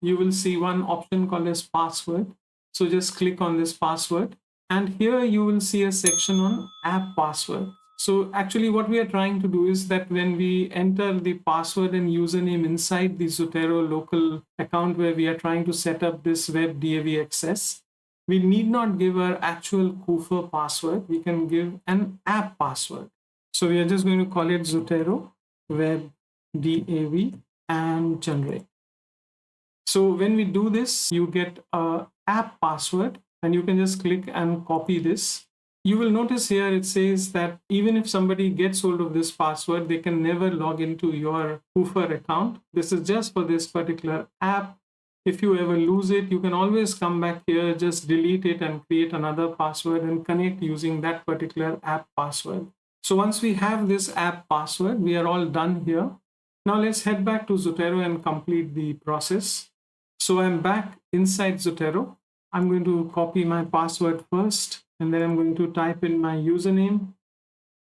you will see one option called as password. So just click on this password, and here you will see a section on app password. So actually what we are trying to do is that when we enter the password and username inside the Zotero local account where we are trying to set up this WebDAV access, we need not give our actual Koofr password. We can give an app password. So we are just going to call it Zotero WebDAV and generate. So when we do this, you get a app password, and you can just click and copy this. You will notice here it says that even if somebody gets hold of this password, they can never log into your Koofr account. This is just for this particular app. If you ever lose it, you can always come back here, just delete it and create another password and connect using that particular app password. So once we have this app password, we are all done here. Now let's head back to Zotero and complete the process. So I'm back inside Zotero. I'm going to copy my password first, and then I'm going to type in my username.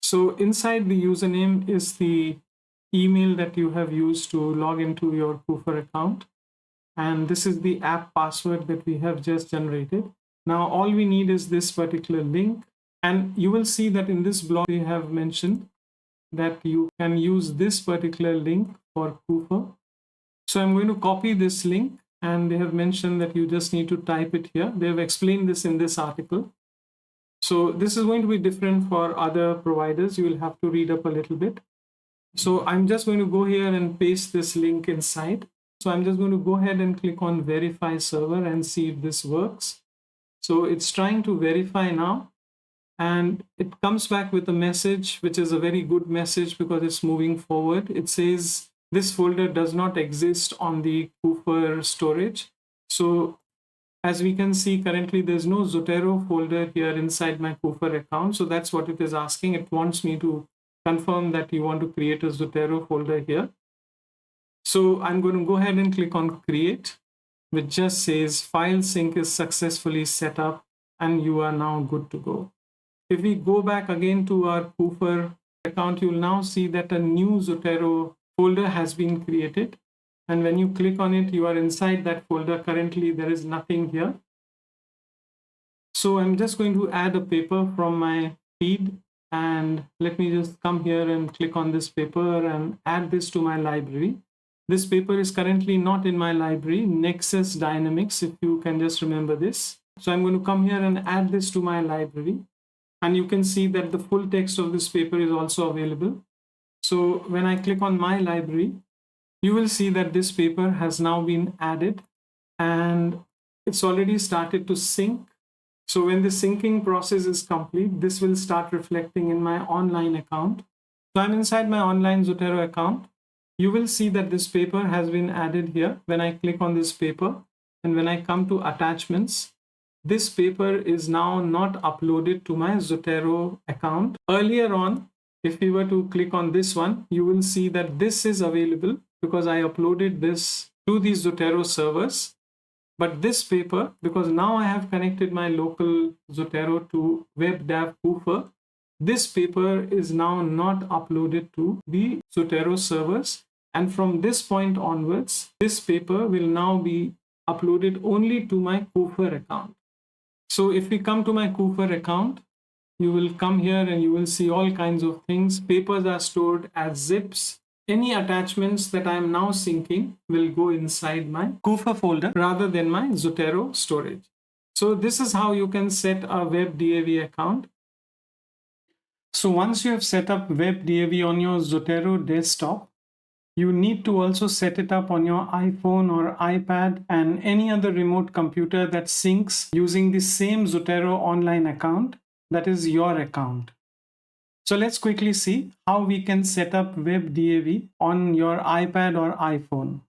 So inside the username is the email that you have used to log into your Koofr account. And this is the app password that we have just generated. Now all we need is this particular link. And you will see that in this blog we have mentioned that you can use this particular link for Koofr. So I'm going to copy this link, and they have mentioned that you just need to type it here. They have explained this in this article. So this is going to be different for other providers. You will have to read up a little bit. So I'm just going to go here and paste this link inside. So I'm just going to go ahead and click on verify server and see if this works. So it's trying to verify now, and it comes back with a message, which is a very good message because it's moving forward. It says this folder does not exist on the Koofr storage. So as we can see, currently there's no Zotero folder here inside my Koofr account. So that's what it is asking. It wants me to confirm that you want to create a Zotero folder here. So I'm going to go ahead and click on create, which just says file sync is successfully set up and you are now good to go. If we go back again to our Koofr account, you'll now see that a new Zotero folder has been created. And when you click on it, you are inside that folder. Currently, there is nothing here. So I'm just going to add a paper from my feed. And let me just come here and click on this paper and add this to my library. This paper is currently not in my library, Nexus Dynamics, if you can just remember this. So I'm going to come here and add this to my library. And you can see that the full text of this paper is also available. So when I click on my library, you will see that this paper has now been added and it's already started to sync. So when the syncing process is complete, this will start reflecting in my online account. So I'm inside my online Zotero account. You will see that this paper has been added here. When I click on this paper and when I come to attachments, this paper is now not uploaded to my Zotero account. Earlier on, if we were to click on this one, you will see that this is available because I uploaded this to the Zotero servers. But this paper, because now I have connected my local Zotero to WebDAV Koofr, this paper is now not uploaded to the Zotero servers. And from this point onwards, this paper will now be uploaded only to my Koofr account. So if we come to my Koofr account, you will come here and you will see all kinds of things. Papers are stored as zips. Any attachments that I am now syncing will go inside my Koofr folder rather than my Zotero storage. So this is how you can set a WebDAV account. So once you have set up WebDAV on your Zotero desktop, you need to also set it up on your iPhone or iPad and any other remote computer that syncs using the same Zotero online account, that is your account. So let's quickly see how we can set up WebDAV on your iPad or iPhone.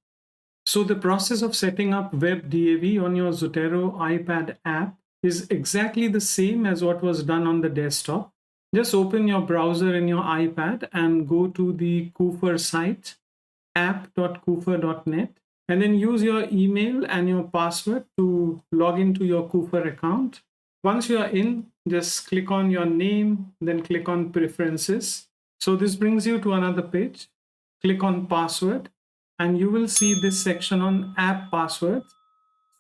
So the process of setting up WebDAV on your Zotero iPad app is exactly the same as what was done on the desktop. Just open your browser in your iPad and go to the Koofr site, app.koofr.net, and then use your email and your password to log into your Koofr account. Once you are in, just click on your name, then click on preferences. So this brings you to another page. Click on password. and you will see this section on app passwords.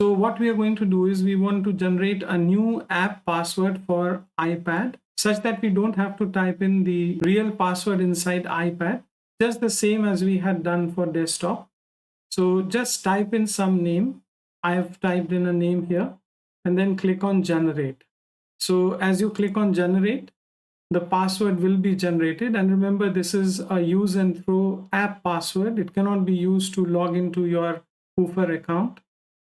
So what we are going to do is we want to generate a new app password for iPad such that we don't have to type in the real password inside iPad, just the same as we had done for desktop. So just type in some name. I have typed in a name here and then click on generate. So as you click on generate, the password will be generated. And remember, this is a use and throw app password. It cannot be used to log into your Koofr account.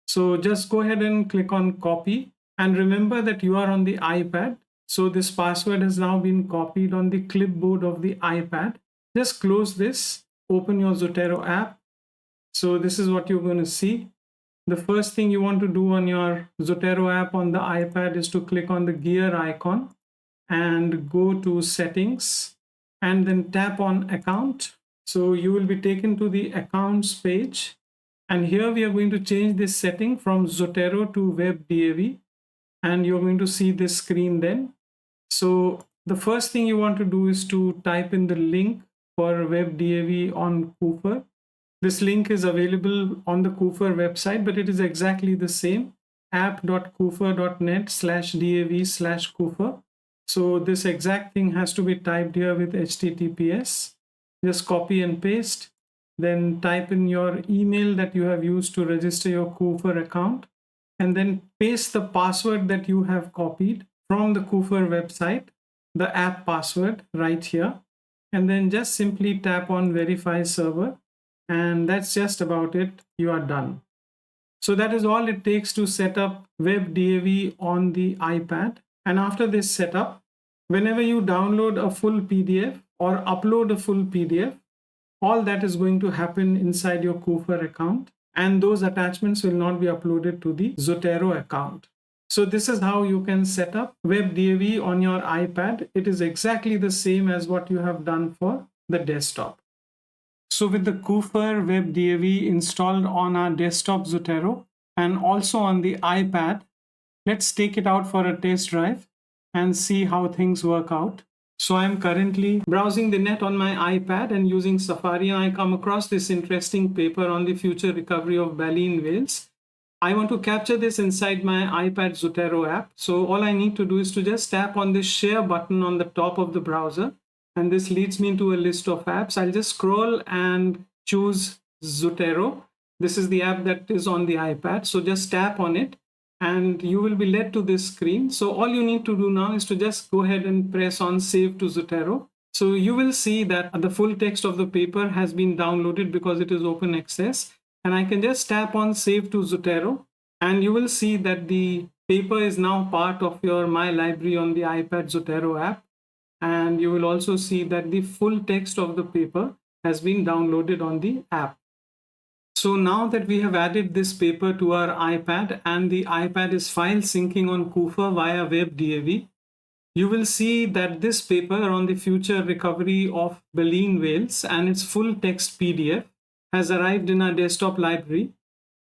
So just go ahead and click on copy. And remember that you are on the iPad. So this password has now been copied on the clipboard of the iPad. Just close this, open your Zotero app. So this is what you're going to see. The first thing you want to do on your Zotero app on the iPad is to click on the gear icon and go to settings and then tap on account. So you will be taken to the accounts page. And here we are going to change this setting from Zotero to WebDAV. And you're going to see this screen then. So the first thing you want to do is to type in the link for WebDAV on Koofr. This link is available on the Koofr website, but it is exactly the same, app.koofr.net/dav/Koofr. So this exact thing has to be typed here with HTTPS. Just copy and paste, then type in your email that you have used to register your Koofr account, and then paste the password that you have copied from the Koofr website, the app password right here, and then just simply tap on verify server. And that's just about it. You are done. So that is all it takes to set up WebDAV on the iPad. And after this setup, whenever you download a full PDF or upload a full PDF, all that is going to happen inside your Koofr account, and those attachments will not be uploaded to the Zotero account. So this is how you can set up WebDAV on your iPad. It is exactly the same as what you have done for the desktop. So with the Koofr WebDAV installed on our desktop Zotero and also on the iPad, let's take it out for a test drive and see how things work out. So I'm currently browsing the net on my iPad and using Safari, and I come across this interesting paper on the future recovery of baleen whales. I want to capture this inside my iPad Zotero app. So all I need to do is to just tap on this share button on the top of the browser. And this leads me to a list of apps. I'll just scroll and choose Zotero. This is the app that is on the iPad. So just tap on it and you will be led to this screen. So all you need to do now is to just go ahead and press on save to Zotero. So you will see that the full text of the paper has been downloaded because it is open access. And I can just tap on save to Zotero. And you will see that the paper is now part of your My Library on the iPad Zotero app. And you will also see that the full text of the paper has been downloaded on the app. So now that we have added this paper to our iPad and the iPad is file syncing on Koofr via WebDAV, you will see that this paper on the future recovery of baleen whales and its full text PDF has arrived in our desktop library.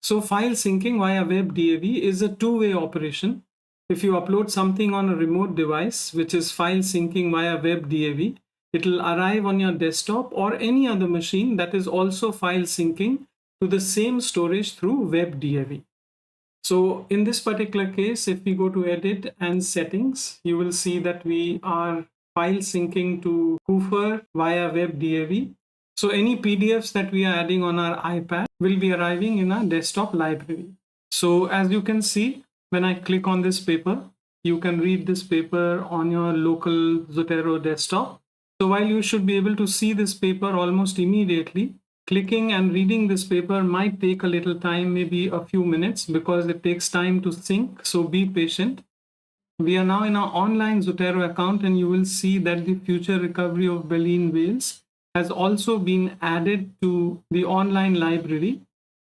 So file syncing via WebDAV is a two-way operation. If you upload something on a remote device, which is file syncing via WebDAV, it will arrive on your desktop or any other machine that is also file syncing to the same storage through WebDAV. So in this particular case, if we go to edit and settings, you will see that we are file syncing to Koofr via WebDAV. So any PDFs that we are adding on our iPad will be arriving in our desktop library. So as you can see, when I click on this paper, you can read this paper on your local Zotero desktop. So while you should be able to see this paper almost immediately, clicking and reading this paper might take a little time, maybe a few minutes, because it takes time to sync. So be patient. We are now in our online Zotero account, and you will see that the future recovery of baleen whales has also been added to the online library.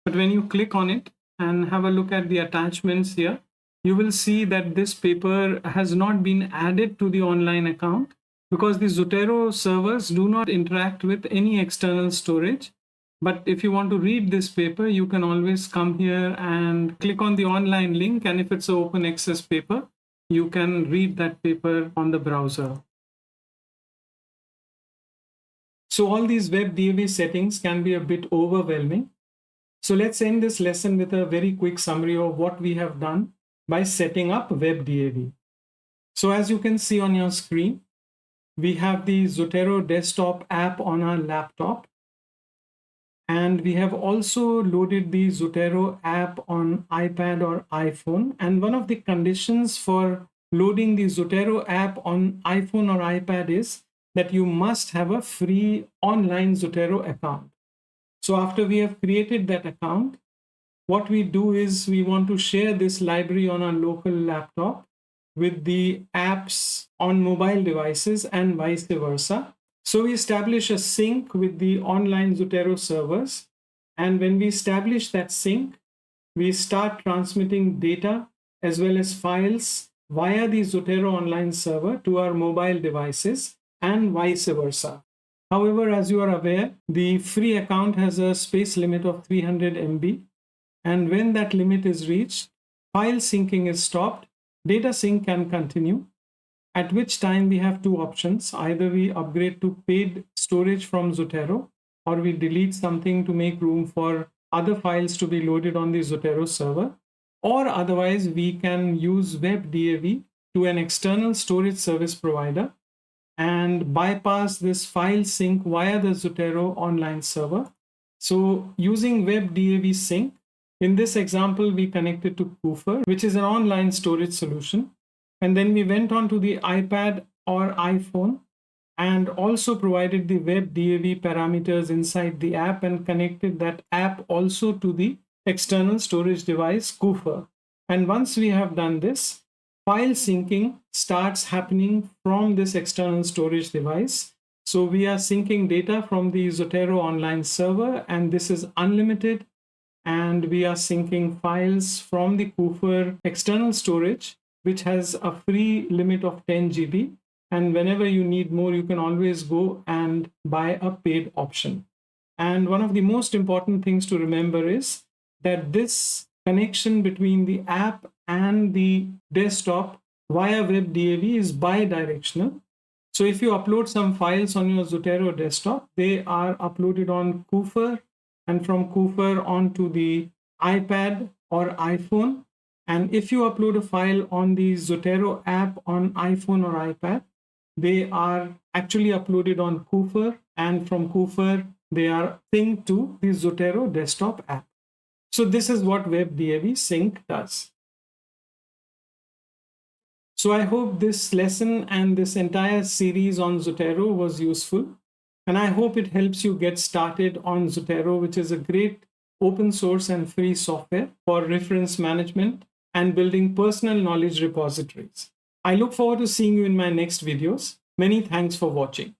But when you click on it and have a look at the attachments here, you will see that this paper has not been added to the online account because the Zotero servers do not interact with any external storage. But if you want to read this paper, you can always come here and click on the online link. And if it's an open access paper, you can read that paper on the browser. So all these WebDAV settings can be a bit overwhelming. So let's end this lesson with a very quick summary of what we have done by setting up WebDAV. So as you can see on your screen, we have the Zotero desktop app on our laptop. And we have also loaded the Zotero app on iPad or iPhone. And one of the conditions for loading the Zotero app on iPhone or iPad is that you must have a free online Zotero account. So after we have created that account, what we do is we want to share this library on our local laptop with the apps on mobile devices and vice versa. So we establish a sync with the online Zotero servers. And when we establish that sync, we start transmitting data as well as files via the Zotero online server to our mobile devices and vice versa. However, as you are aware, the free account has a space limit of 300 MB. And when that limit is reached, file syncing is stopped, data sync can continue, at which time we have two options. Either we upgrade to paid storage from Zotero, or we delete something to make room for other files to be loaded on the Zotero server, or otherwise we can use WebDAV to an external storage service provider and bypass this file sync via the Zotero online server. So using WebDAV sync, in this example, we connected to Koofr, which is an online storage solution. And then we went on to the iPad or iPhone and also provided the WebDAV parameters inside the app and connected that app also to the external storage device Koofr. And once we have done this, file syncing starts happening from this external storage device. So we are syncing data from the Zotero online server, and this is unlimited. And we are syncing files from the Koofr external storage, which has a free limit of 10 GB. And whenever you need more, you can always go and buy a paid option. And one of the most important things to remember is that this connection between the app and the desktop via WebDAV is bi-directional. So if you upload some files on your Zotero desktop, they are uploaded on Koofr, and from Koofr onto the iPad or iPhone. And if you upload a file on the Zotero app on iPhone or iPad, they are actually uploaded on Koofr, and from Koofr, they are synced to the Zotero desktop app. So this is what WebDAV sync does. So I hope this lesson and this entire series on Zotero was useful. And I hope it helps you get started on Zotero, which is a great open source and free software for reference management and building personal knowledge repositories. I look forward to seeing you in my next videos. Many thanks for watching.